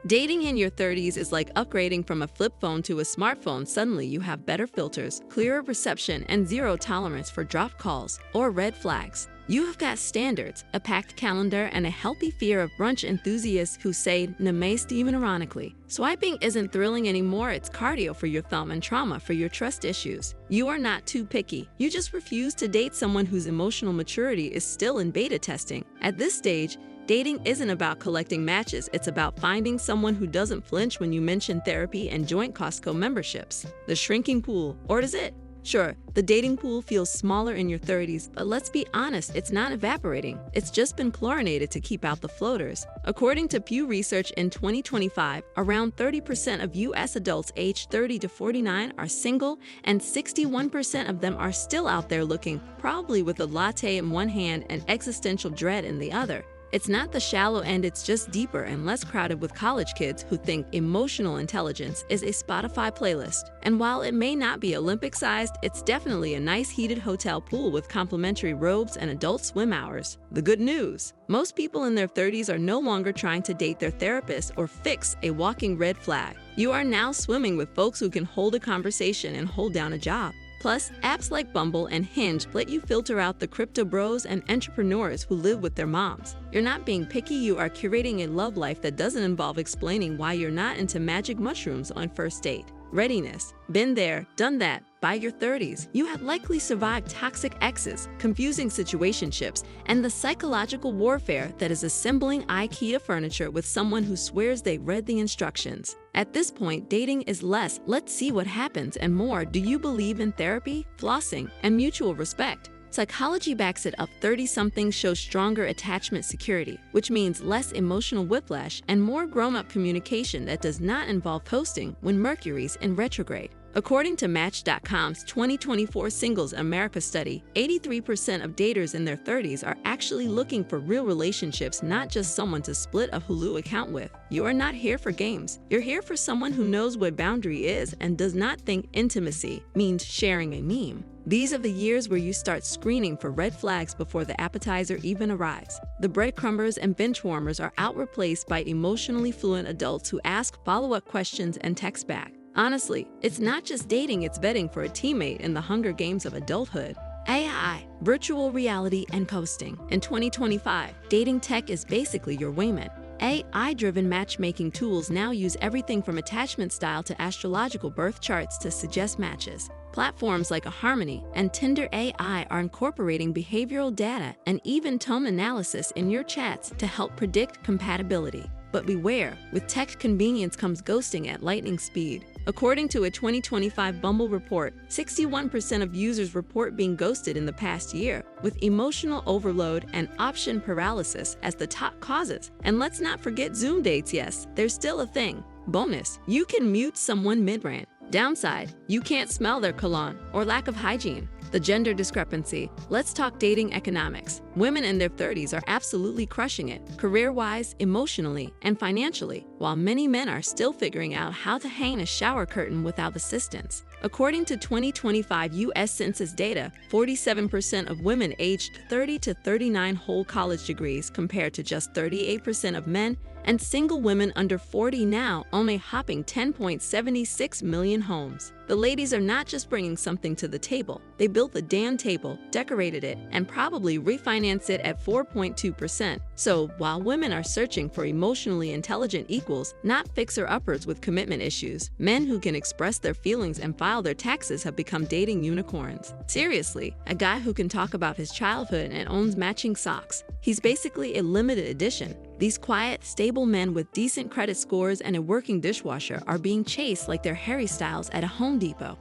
Dating in your 30s is like upgrading from a flip phone to a smartphone. Suddenly, you have better filters, clearer reception, and zero tolerance for dropped calls or red flags. You have got standards, a packed calendar, and a healthy fear of brunch enthusiasts who say namaste even ironically. Swiping isn't thrilling anymore, it's cardio for your thumb and trauma for your trust issues. You are not too picky. You just refuse to date someone whose emotional maturity is still in beta testing. At this stage, dating isn't about collecting matches, it's about finding someone who doesn't flinch when you mention therapy and joint Costco memberships. The shrinking pool, or does it? Sure, the dating pool feels smaller in your 30s, but let's be honest, it's not evaporating. It's just been chlorinated to keep out the floaters. According to Pew Research in 2025, around 30% of U.S. adults aged 30 to 49 are single, and 61% of them are still out there looking, probably with a latte in one hand and existential dread in the other. It's not the shallow end, it's just deeper and less crowded with college kids who think emotional intelligence is a Spotify playlist. And while it may not be Olympic-sized, it's definitely a nice heated hotel pool with complimentary robes and adult swim hours. The good news: most people in their 30s are no longer trying to date their therapist or fix a walking red flag. You are now swimming with folks who can hold a conversation and hold down a job. Plus, apps like Bumble and Hinge let you filter out the crypto bros and entrepreneurs who live with their moms. You're not being picky, you are curating a love life that doesn't involve explaining why you're not into magic mushrooms on first date. Readiness. Been there, done that. By your 30s, you have likely survived toxic exes, confusing situationships, and the psychological warfare that is assembling IKEA furniture with someone who swears they read the instructions. At this point, dating is less, let's see what happens, and more, do you believe in therapy, flossing, and mutual respect? Psychology backs it up. 30-somethings show stronger attachment security, which means less emotional whiplash and more grown-up communication that does not involve posting when Mercury's in retrograde. According to Match.com's 2024 Singles America study, 83% of daters in their 30s are actually looking for real relationships, not just someone to split a Hulu account with. You are not here for games. You're here for someone who knows what boundary is and does not think intimacy means sharing a meme. These are the years where you start screening for red flags before the appetizer even arrives. The breadcrumbers and bench warmers are out-replaced by emotionally fluent adults who ask follow-up questions and text back. Honestly, it's not just dating, it's vetting for a teammate in the Hunger Games of adulthood. AI, virtual reality, and coasting. In 2025, dating tech is basically your wingman. AI-driven matchmaking tools now use everything from attachment style to astrological birth charts to suggest matches. Platforms like Harmony and Tinder AI are incorporating behavioral data and even tone analysis in your chats to help predict compatibility. But beware, with tech convenience comes ghosting at lightning speed. According to a 2025 Bumble report, 61% of users report being ghosted in the past year, with emotional overload and option paralysis as the top causes. And let's not forget Zoom dates. Yes, there's still a thing. Bonus: you can mute someone mid-rant. Downside: you can't smell their cologne or lack of hygiene. The gender discrepancy. Let's talk dating economics. Women in their 30s are absolutely crushing it, career-wise, emotionally, and financially, while many men are still figuring out how to hang a shower curtain without assistance. According to 2025 U.S. Census data, 47% of women aged 30 to 39 hold college degrees compared to just 38% of men, and single women under 40 now own a hopping 10.76 million homes. The ladies are not just bringing something to the table. They built the damn table, decorated it, and probably refinanced it at 4.2%. So while women are searching for emotionally intelligent equals, not fixer-uppers with commitment issues, men who can express their feelings and file their taxes have become dating unicorns. Seriously, a guy who can talk about his childhood and owns matching socks. He's basically a limited edition. These quiet, stable men with decent credit scores and a working dishwasher are being chased like they're Harry Styles at a Home Depot.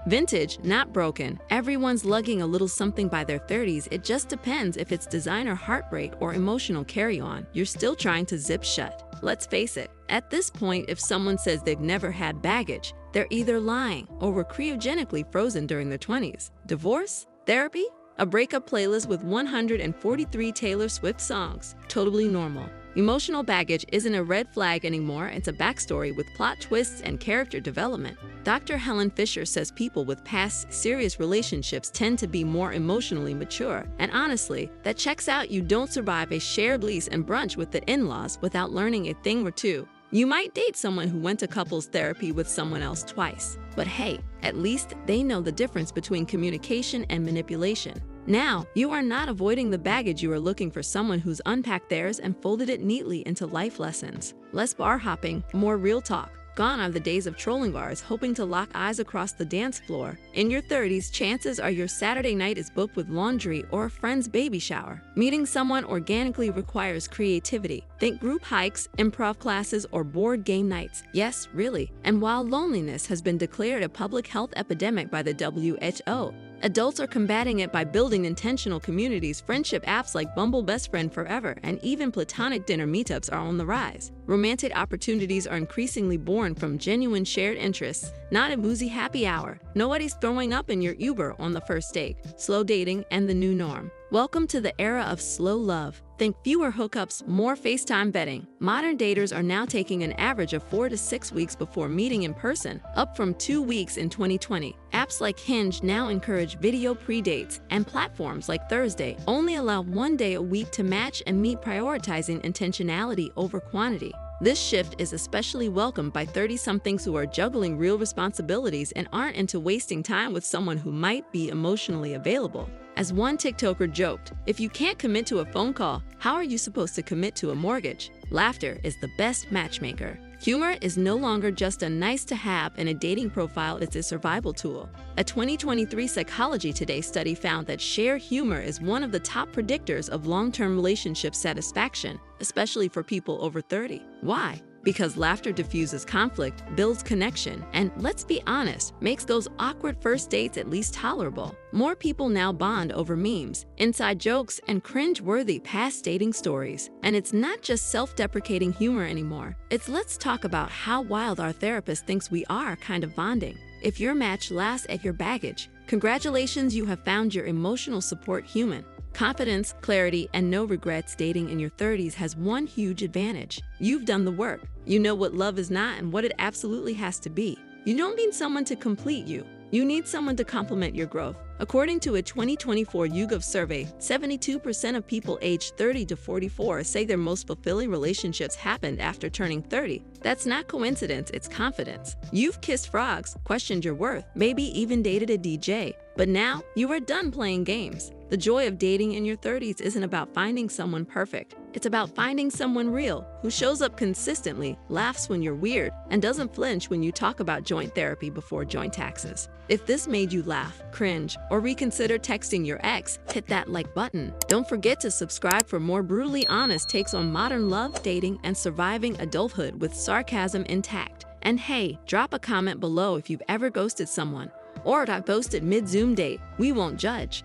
Vintage, not broken. Everyone's lugging a little something by their 30s. It just depends if it's designer heartbreak or emotional carry-on. You're still trying to zip shut. Let's face it, at this point, if someone says they've never had baggage, they're either lying or were cryogenically frozen during their 20s. Divorce? Therapy? A breakup playlist with 143 Taylor Swift songs. Totally normal. Emotional baggage isn't a red flag anymore, it's a backstory with plot twists and character development. Dr. Helen Fisher says people with past serious relationships tend to be more emotionally mature. And honestly, that checks out. You don't survive a shared lease and brunch with the in-laws without learning a thing or two. You might date someone who went to couples therapy with someone else twice. But hey, at least they know the difference between communication and manipulation. Now, you are not avoiding the baggage. You are looking for someone who's unpacked theirs and folded it neatly into life lessons. Less bar hopping, more real talk. Gone are the days of trolling bars hoping to lock eyes across the dance floor. In your 30s, chances are your Saturday night is booked with laundry or a friend's baby shower. Meeting someone organically requires creativity. Think group hikes, improv classes, or board game nights. Yes, really. And while loneliness has been declared a public health epidemic by the WHO, adults are combating it by building intentional communities. Friendship apps like Bumble Best Friend Forever and even platonic dinner meetups are on the rise. Romantic opportunities are increasingly born from genuine shared interests, not a boozy happy hour. Nobody's throwing up in your Uber on the first date. Slow dating and the new norm. Welcome to the era of slow love. Think fewer hookups, more FaceTime vetting. Modern daters are now taking an average of 4 to 6 weeks before meeting in person, up from 2 weeks in 2020. Apps like Hinge now encourage video pre-dates, and platforms like Thursday only allow 1 day a week to match and meet, prioritizing intentionality over quantity. This shift is especially welcomed by 30-somethings who are juggling real responsibilities and aren't into wasting time with someone who might be emotionally available. As one TikToker joked, if you can't commit to a phone call, how are you supposed to commit to a mortgage? Laughter is the best matchmaker. Humor is no longer just a nice-to-have in a dating profile, it's a survival tool. A 2023 Psychology Today study found that shared humor is one of the top predictors of long-term relationship satisfaction, especially for people over 30. Why? Because laughter diffuses conflict, builds connection, and, let's be honest, makes those awkward first dates at least tolerable. More people now bond over memes, inside jokes, and cringe-worthy past dating stories. And it's not just self-deprecating humor anymore. It's let's talk about how wild our therapist thinks we are kind of bonding. If your match laughs at your baggage, congratulations, you have found your emotional support human. Confidence, clarity, and no regrets. Dating in your 30s has one huge advantage. You've done the work. You know what love is not and what it absolutely has to be. You don't need someone to complete you. You need someone to complement your growth. According to a 2024 YouGov survey, 72% of people aged 30 to 44 say their most fulfilling relationships happened after turning 30. That's not coincidence, it's confidence. You've kissed frogs, questioned your worth, maybe even dated a DJ. But now, you are done playing games. The joy of dating in your 30s isn't about finding someone perfect. It's about finding someone real, who shows up consistently, laughs when you're weird, and doesn't flinch when you talk about joint therapy before joint taxes. If this made you laugh, cringe, or reconsider texting your ex, hit that like button. Don't forget to subscribe for more brutally honest takes on modern love, dating, and surviving adulthood with sarcasm intact. And hey, drop a comment below if you've ever ghosted someone or got ghosted mid-Zoom date. We won't judge.